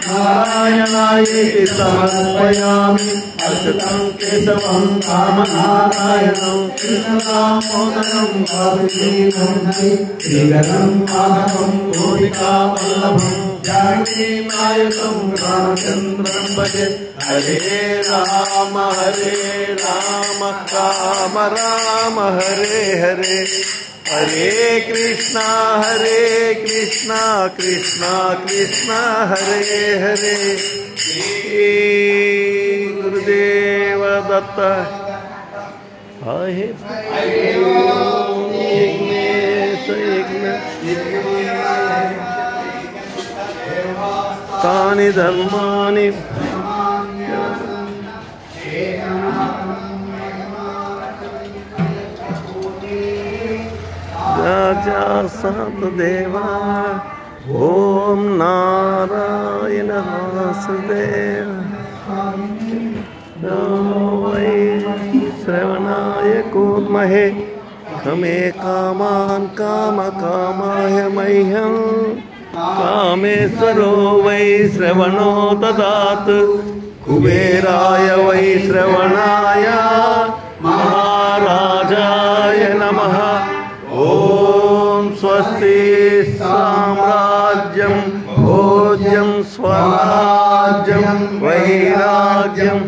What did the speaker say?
नारायणायेति समर्पयामि अच्युतं केशवं रामनारायणं कृष्णदामोदरं वासुदेवं श्रीधरं माधवं गोपिकावल्लभं जानकीनायकं रामचन्द्रं भजे। हरे राम राम राम हरे हरे, हरे कृष्णा कृष्णा कृष्णा हरे हरे। गुरुदेव दत्त आहे तानि धर्मानि राजा सतदेवा। ओम नारायण वासुदेव वै श्रवणाय कुर्महे खमे कामान् कामकामाय मह्यं कामेश्वरो वै श्रवणो ददातु कुबेराय वै श्रवणाय महाराजाय नमः। ओम स्वस्ति साम्राज्यं भोज्यं स्वराज्यं वैराग्यं